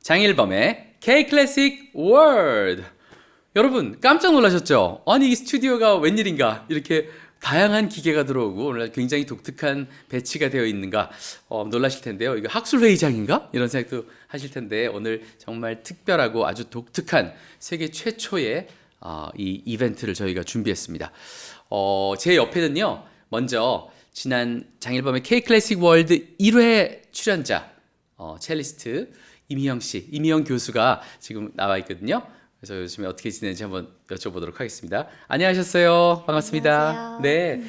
장일범의 K-클래식 월드. 여러분 깜짝 놀라셨죠? 아니 이 스튜디오가 웬일인가 이렇게 다양한 기계가 들어오고 오늘 굉장히 독특한 배치가 되어 있는가 놀라실 텐데요. 이거 학술회의장인가? 이런 생각도 하실 텐데 오늘 정말 특별하고 아주 독특한 세계 최초의 이 이벤트를 저희가 준비했습니다. 제 옆에는요. 먼저 지난 장일범의 K-클래식 월드 1회 출연자 첼리스트 이미영 교수가 지금 나와 있거든요. 그래서 요즘에 어떻게 지내는지 한번 여쭤보도록 하겠습니다. 안녕하셨어요. 반갑습니다. 안녕하세요. 네,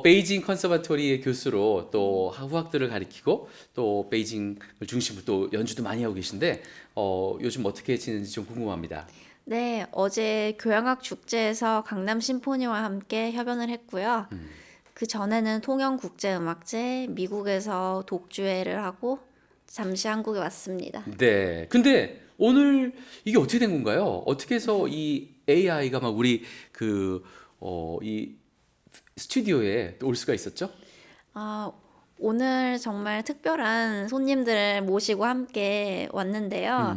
베이징 컨서바토리의 교수로 또 후학들을 가리키고 또 베이징을 중심으로 또 연주도 많이 하고 계신데 요즘 어떻게 지내는지 좀 궁금합니다. 네, 어제 교향악 축제에서 강남 심포니와 함께 협연을 했고요. 그 전에는 통영국제음악제, 미국에서 독주회를 하고 잠시 한국에 왔습니다. 네, 근데 오늘 이게 어떻게 된 건가요? 어떻게 해서 이 AI가 막 우리 이 스튜디오에 올 수가 있었죠? 오늘 정말 특별한 손님들을 모시고 함께 왔는데요.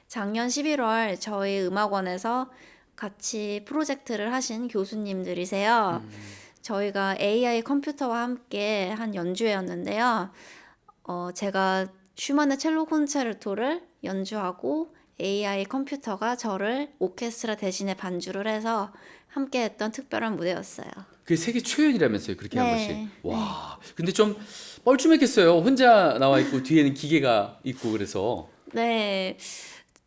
작년 11월 저희 음악원에서 같이 프로젝트를 하신 교수님들이세요. 저희가 AI 컴퓨터와 함께 한 연주회였는데요. 제가 슈만의 첼로 콘체르토를 연주하고 AI computer가 저를 오케스트라 대신에 반주를 해서 함께 했던 특별한 무대였어요. 그게 세계 초연이라면서요, 그렇게 한 것이. 네. 와, 근데 좀 뻘쭘했겠어요. 혼자 나와 있고 뒤에는 기계가 있고 그래서. 네.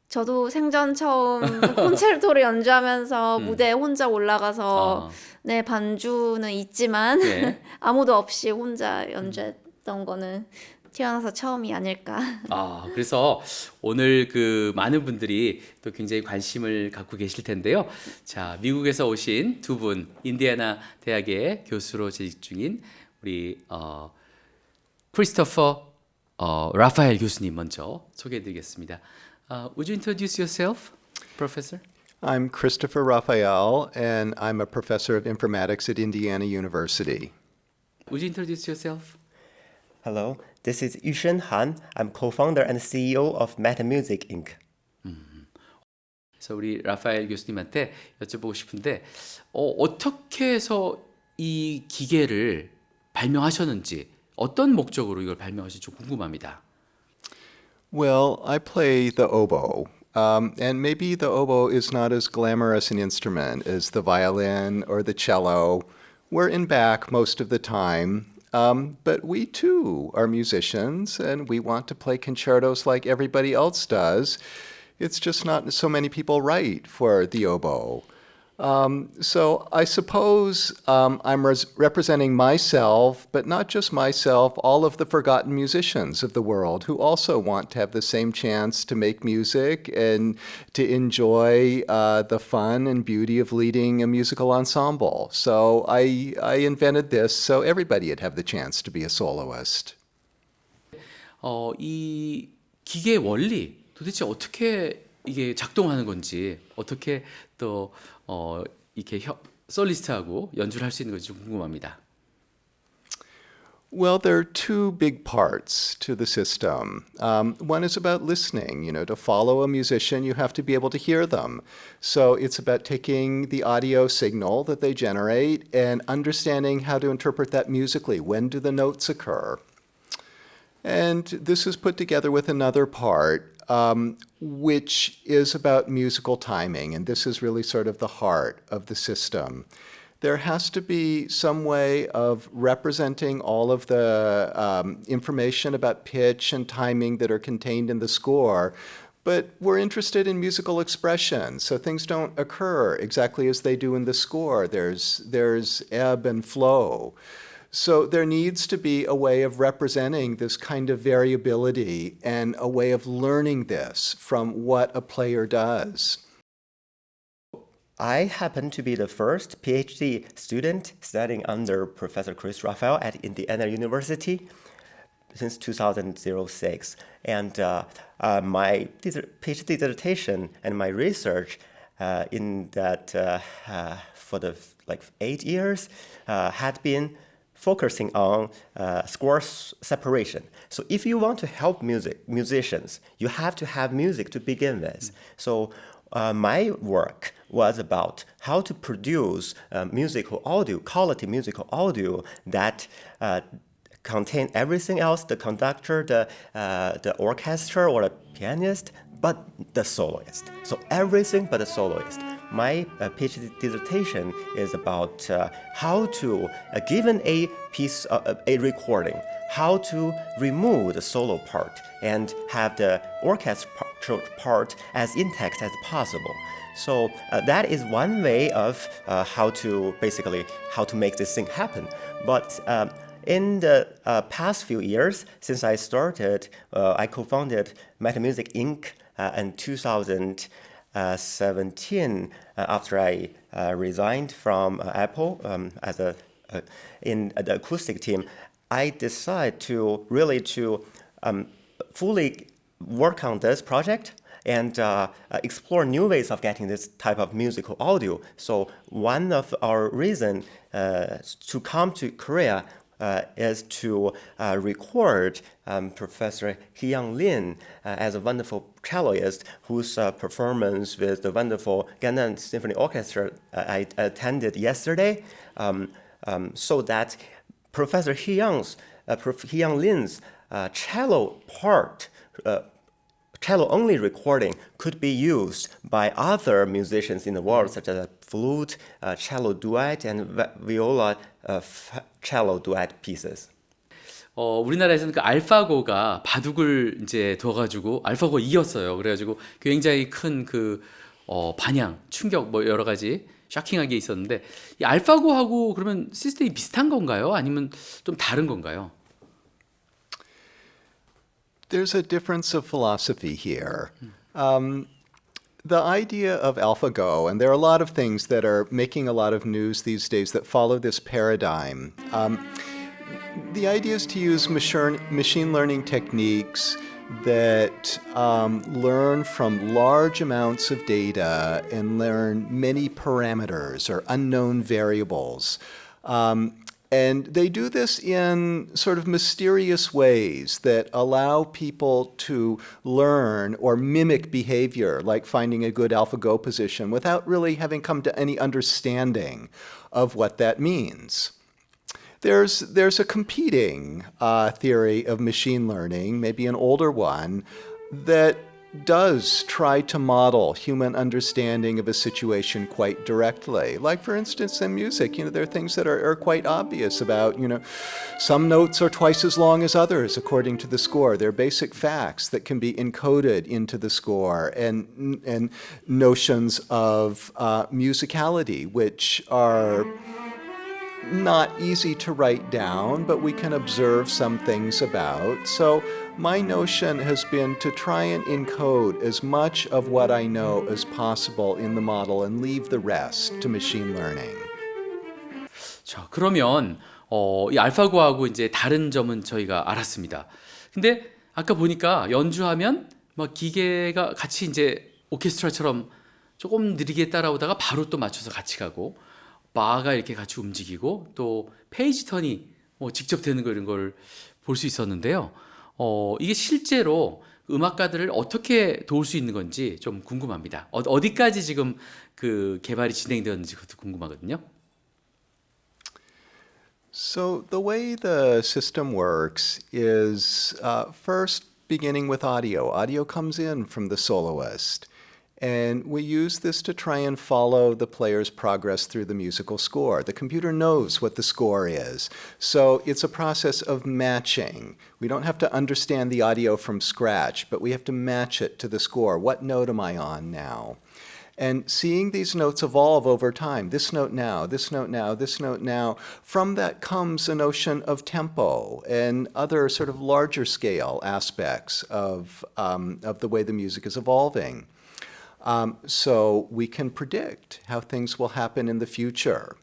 저도 생전 처음 콘체르토를 연주하면서 무대에 혼자 올라가서 네, 반주는 있지만 네. 아무도 없이 혼자 연주했던 거는 태어나서 처음이 아닐까. 그래서 오늘 많은 분들이 또 굉장히 관심을 갖고 계실 텐데요. 자, 미국에서 오신 두 분, 인디애나 대학의 교수로 재직 중인 우리 크리스토퍼 라파엘 교수님 먼저 소개해드리겠습니다. Would you introduce yourself, Professor? I'm Christopher Raphael, and I'm a professor of informatics at Indiana University. Would you introduce yourself? Hello, this is Yushen Han. I'm co-founder and CEO of Metamusic Inc. 그래서 우리 라파엘 교수님한테 여쭤보고 싶은데 어떻게 해서 이 기계를 발명하셨는지 어떤 목적으로 이걸 발명하실지 좀 궁금합니다. Well, I play the oboe. And maybe the oboe is not as glamorous an instrument as the violin or the cello. We're in back most of the time. But we too are musicians and we want to play concertos like everybody else does. It's just not so many people write for the oboe. So I suppose I'm representing myself, but not just myself, all of the forgotten musicians of the world who also want to have the same chance to make music and to enjoy the fun and beauty of leading a musical ensemble. So I invented this so everybody would have the chance to be a soloist. 이 기계 원리 도대체 어떻게 이게 작동하는 건지 어떻게 또 이렇게 솔리스트하고 연주를 할 수 있는 건지 좀 궁금합니다. Well, there are two big parts to the system. One is about listening. You know, to follow a musician, you have to be able to hear them. So it's about taking the audio signal that they generate and understanding how to interpret that musically. When do the notes occur? And this is put together with another part, which is about musical timing. And this is really sort of the heart of the system. There has to be some way of representing all of the information about pitch and timing that are contained in the score. But we're interested in musical expression, so things don't occur exactly as they do in the score. There's ebb and flow. So there needs to be a way of representing this kind of variability and a way of learning this from what a player does. I happen to be the first PhD student studying under Professor Chris Raphael at Indiana University since 2006. And my PhD dissertation and my research in that for the 8 years had been focusing on score separation. So if you want to help musicians, you have to have music to begin with. So my work was about how to produce musical audio, quality musical audio that contain everything else, the conductor, the orchestra or the pianist, but the soloist. So everything but the soloist. My PhD dissertation is about how to, given a piece, a recording, how to remove the solo part and have the orchestra part as intact as possible. So that is one way of how to make this thing happen. But in the past few years, since I started, I co-founded Metamusic Inc. In 2017 after I resigned from Apple in the acoustic team. I decided to really fully work on this project and explore new ways of getting this type of musical audio. So one of our reasons to come to Korea is to record Professor Hyung Lin as a wonderful celloist whose performance with the wonderful Gangnam Symphony Orchestra I attended yesterday, so that Professor Hyung Lin's cello part, cello-only recording could be used by other musicians in the world, such as a flute, cello duet, and viola cello duet pieces. 우리나라에서는 그 알파고가 바둑을 이제 둬가지고 알파고가 이겼어요. 그래가지고 굉장히 큰 그 반향, 충격 뭐 여러 가지 샤킹하게 있었는데 이 알파고하고 그러면 시스템이 비슷한 건가요? 아니면 좀 다른 건가요? There's a difference of philosophy here. The idea of AlphaGo, and there are a lot of things that are making a lot of news these days that follow this paradigm. The idea is to use machine learning techniques that learn from large amounts of data and learn many parameters or unknown variables. And they do this in sort of mysterious ways that allow people to learn or mimic behavior, like finding a good AlphaGo position, without really having come to any understanding of what that means. There's a competing theory of machine learning, maybe an older one, that does try to model human understanding of a situation quite directly. Like, for instance, in music, there are things that are quite obvious about, some notes are twice as long as others according to the score. They're basic facts that can be encoded into the score, and notions of musicality, which are not easy to write down, but we can observe some things about. So my notion has been to try and encode as much of what I know as possible in the model and leave the rest to machine learning. 자, 그러면 이 알파고하고 이제 다른 점은 저희가 알았습니다. 근데 아까 보니까 연주하면 막 기계가 같이 이제 오케스트라처럼 조금 느리게 따라오다가 바로 또 맞춰서 같이 가고 바가 이렇게 같이 움직이고 또 페이지 턴이 직접 되는 거 이런 걸 볼 수 있었는데요. 이게 실제로 음악가들을 어떻게 도울 수 있는 건지 좀 궁금합니다. 어디까지 지금 그 개발이 진행되었는지 그것도 궁금하거든요. So the way the system works is first beginning with audio. Audio comes in from the soloist. And we use this to try and follow the player's progress through the musical score. The computer knows what the score is. So it's a process of matching. We don't have to understand the audio from scratch, but we have to match it to the score. What note am I on now? And seeing these notes evolve over time, this note now, this note now, this note now, from that comes a notion of tempo and other sort of larger scale aspects of the way the music is evolving. So we can predict how things will happen in the future.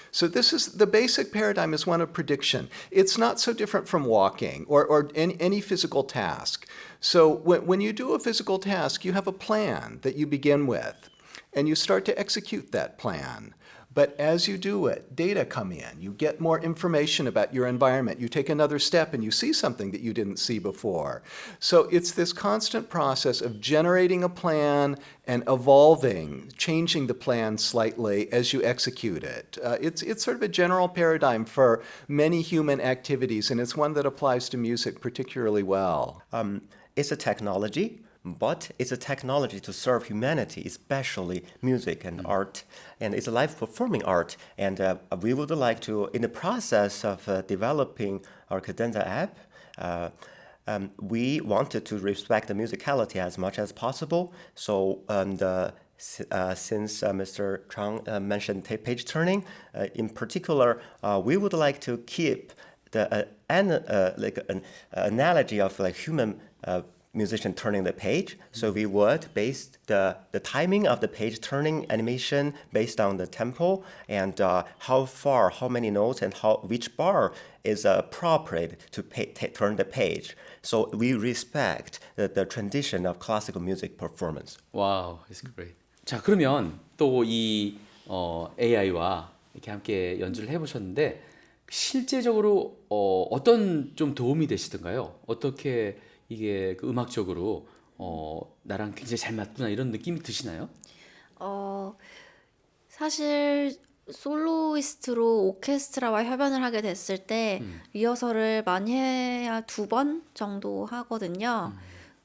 So this is the basic paradigm is one of prediction. It's not so different from walking or any physical task. So when you do a physical task, you have a plan that you begin with, and you start to execute that plan. But as you do it, data come in. You get more information about your environment. You take another step and you see something that you didn't see before. So it's this constant process of generating a plan and evolving, changing the plan slightly as you execute it. It's sort of a general paradigm for many human activities, and it's one that applies to music particularly well. It's a technology, but it's a technology to serve humanity, especially music and art. And it's a live performing art. And we would like to, in the process of developing our Cadenza app, we wanted to respect the musicality as much as possible. So since Mr. Chang mentioned page turning, in particular, we would like to keep the an analogy of like human musician turning the page. So we would base the timing of the page turning animation based on the tempo and how far, how many notes, and which bar is appropriate to turn the page. So we respect the tradition of classical music performance. 와우, it's great. 자, 그러면 또 이 AI와 이렇게 함께 연주를 해보셨는데 실제적으로 어떤 좀 도움이 되시던가요? 어떻게 이게 그 음악적으로 나랑 굉장히 잘 맞구나 이런 느낌이 드시나요? 사실 솔로이스트로 오케스트라와 협연을 하게 됐을 때 리허설을 많이 해야 2번 정도 하거든요.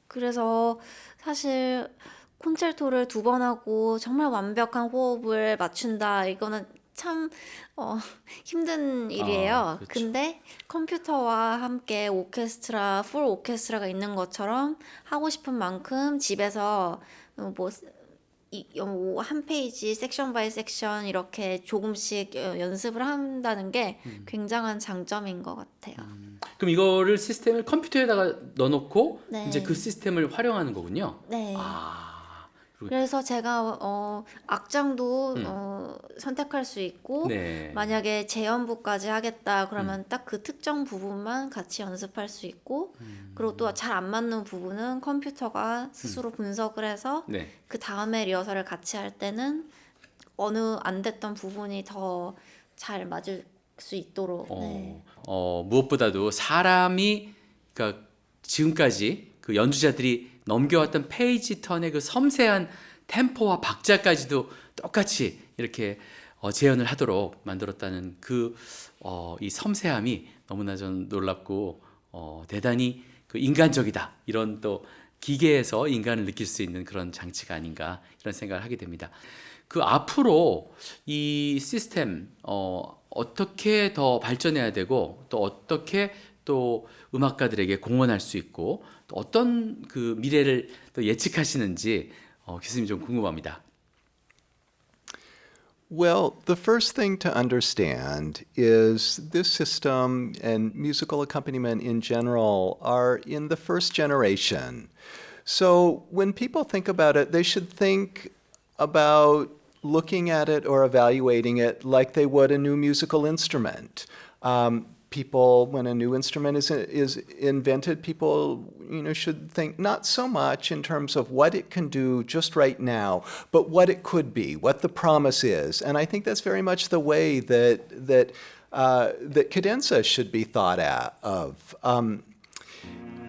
그래서 사실 콘체르토를 2번 하고 정말 완벽한 호흡을 맞춘다. 이거는 참 힘든 일이에요. 그렇죠. 근데 컴퓨터와 함께 오케스트라, 풀 오케스트라가 있는 것처럼 하고 싶은 만큼 집에서 한 페이지 섹션 바이 섹션 이렇게 조금씩 연습을 한다는 게 굉장한 장점인 것 같아요. 그럼 이거를 시스템을 컴퓨터에다가 넣어놓고 네. 이제 그 시스템을 활용하는 거군요. 네. 그리고- 그래서 제가 악장도 선택할 수 있고 네. 만약에 재연부까지 하겠다 그러면 딱 그 특정 부분만 같이 연습할 수 있고 그리고 또 잘 안 맞는 부분은 컴퓨터가 스스로 분석을 해서 네. 그 다음에 리허설을 같이 할 때는 어느 안 됐던 부분이 더 잘 맞을 수 있도록 네. 무엇보다도 사람이 그러니까 지금까지 그 연주자들이 넘겨왔던 페이지 턴의 그 섬세한 템포와 박자까지도 똑같이 이렇게 재현을 하도록 만들었다는 그 이 섬세함이 너무나 전 놀랍고 대단히 그 인간적이다 이런 또 기계에서 인간을 느낄 수 있는 그런 장치가 아닌가 이런 생각을 하게 됩니다. 그 앞으로 이 시스템 어떻게 더 발전해야 되고 또 어떻게 또 음악가들에게 공헌할 수 있고 또 어떤 그 미래를 또 예측하시는지 교수님 좀 궁금합니다. Well, the first thing to understand is this system and musical accompaniment in general are in the first generation. So when people think about it, they should think about looking at it or evaluating it like they would a new musical instrument. People, when a new instrument is invented, people should think not so much in terms of what it can do just right now, but what it could be, what the promise is. And I think that's very much the way that cadenza should be thought of.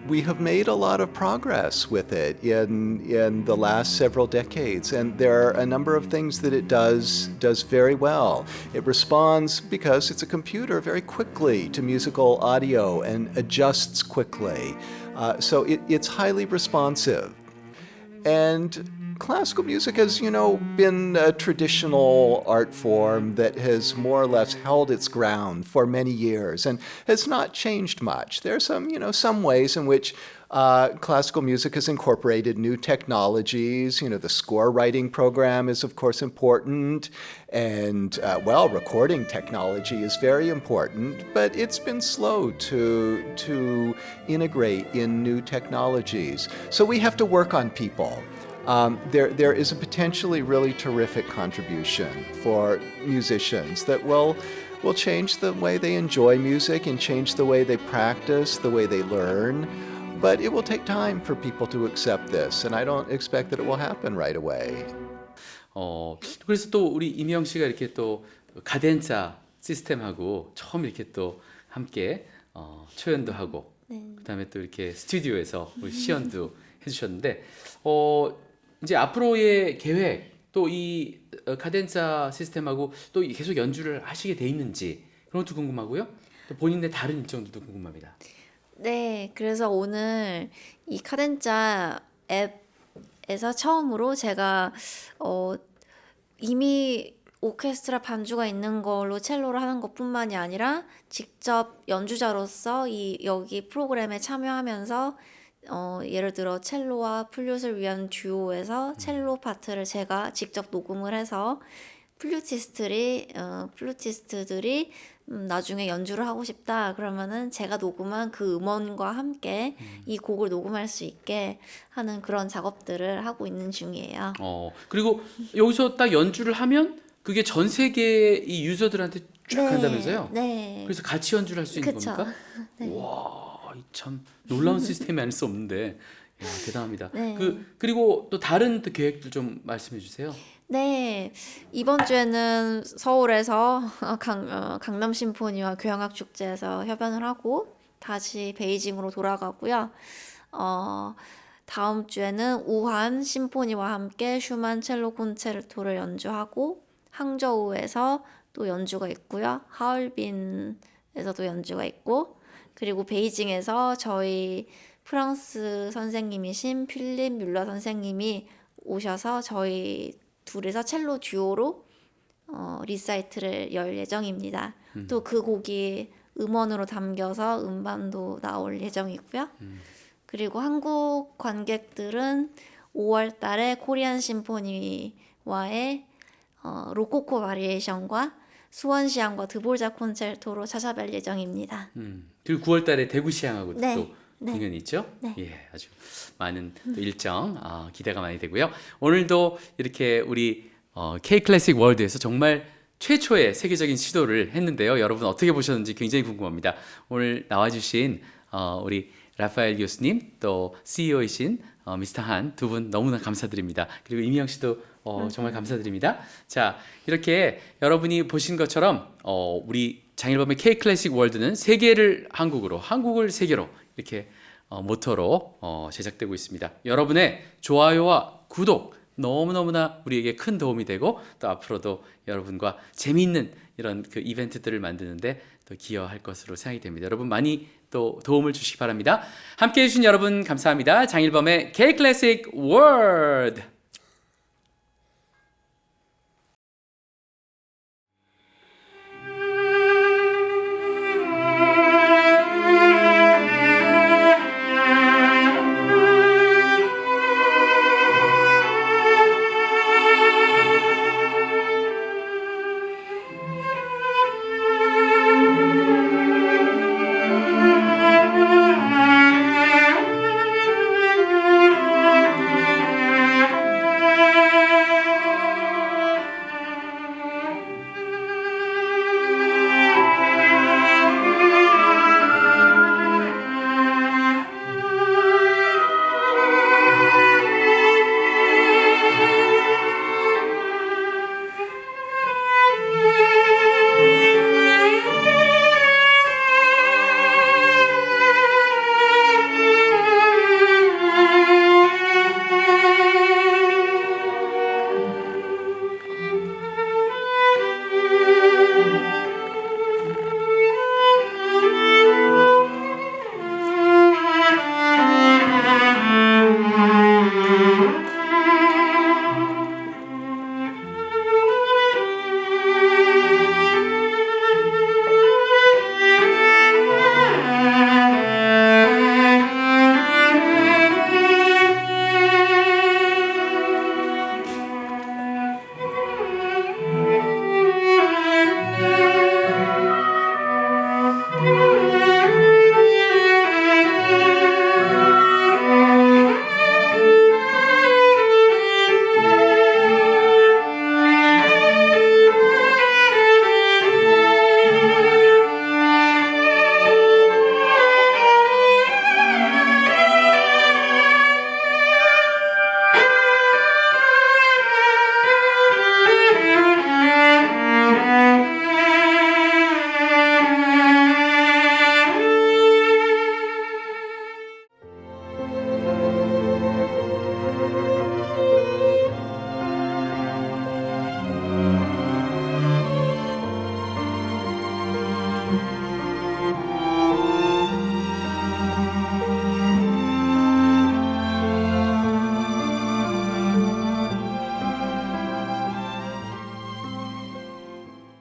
We have made a lot of progress with it in the last several decades, and there are a number of things that it does very well. It responds, because it's a computer, very quickly to musical audio and adjusts quickly. So it's highly responsive. And classical music has, been a traditional art form that has more or less held its ground for many years and has not changed much. There are some ways in which classical music has incorporated new technologies. The score writing program is, of course, important. And, recording technology is very important. But it's been slow to integrate in new technologies. So we have to work on people. There is a potentially really terrific contribution for musicians that will change the way they enjoy music and change the way they practice, the way they learn. But it will take time for people to accept this, and I don't expect that it will happen right away. 그래서 또 우리 임영 씨가 이렇게 또 가덴자 시스템하고 처음 이렇게 또 함께 초연도 하고 그다음에 또 이렇게 스튜디오에서 우리 시연도 해주셨는데 이제 앞으로의 계획 또 이 카덴자 시스템하고 또 계속 연주를 하시게 돼 있는지 그런 것도 궁금하고요. 또 본인의 다른 일정들도 궁금합니다. 네, 그래서 오늘 이 카덴자 앱에서 처음으로 제가 이미 오케스트라 반주가 있는 걸로 첼로를 하는 것뿐만이 아니라 직접 연주자로서 여기 프로그램에 참여하면서 예를 들어 첼로와 플룻을 위한 듀오에서 첼로 파트를 제가 직접 녹음을 해서 플루티스트들이 나중에 연주를 하고 싶다 그러면은 제가 녹음한 그 음원과 함께 이 곡을 녹음할 수 있게 하는 그런 작업들을 하고 있는 중이에요. 그리고 여기서 딱 연주를 하면 그게 전 세계 이 유저들한테 쫙 간다면서요? 네. 그래서 같이 연주를 할 수 있는 그쵸. 겁니까? 네. 와, 참 놀라운 시스템이 아닐 수 없는데 야, 대단합니다. 네. 그리고 또 다른 또 계획들 좀 말씀해 주세요. 네, 이번 주에는 서울에서 강남 심포니와 교향악 축제에서 협연을 하고 다시 베이징으로 돌아가고요. 다음 주에는 우한 심포니와 함께 슈만 첼로 콘체르토를 연주하고 항저우에서 또 연주가 있고요. 하얼빈에서도 연주가 있고 그리고 베이징에서 저희 프랑스 선생님이신 필립 뮬러 선생님이 오셔서 저희 둘이서 첼로 듀오로 리사이트를 열 예정입니다. 또 그 곡이 음원으로 담겨서 음반도 나올 예정이고요. 그리고 한국 관객들은 5월 달에 코리안 심포니와의 로코코 바리에이션과 수원시향과 드보르작 콘체르토로 찾아뵐 예정입니다. 그리고 9월 달에 대구 시향하고도 네. 또 네. 공연이 있죠? 네. 예, 아주 많은 또 일정 기대가 많이 되고요. 오늘도 이렇게 우리 K 클래식 월드에서 정말 최초의 세계적인 시도를 했는데요. 여러분 어떻게 보셨는지 굉장히 궁금합니다. 오늘 나와주신 우리 라파엘 교수님 또 CEO이신 미스터 한 두 분 너무나 감사드립니다. 그리고 이미영 씨도 정말 감사드립니다. 자, 이렇게 여러분이 보신 것처럼 우리 장일범의 K 클래식 월드는 세계를 한국으로, 한국을 세계로 이렇게 모토로 제작되고 있습니다. 여러분의 좋아요와 구독 너무너무나 우리에게 큰 도움이 되고 또 앞으로도 여러분과 재미있는 이런 그 이벤트들을 만드는데 또 기여할 것으로 생각이 됩니다. 여러분 많이 또 도움을 주시기 바랍니다. 함께해 주신 여러분 감사합니다. 장일범의 K 클래식 월드.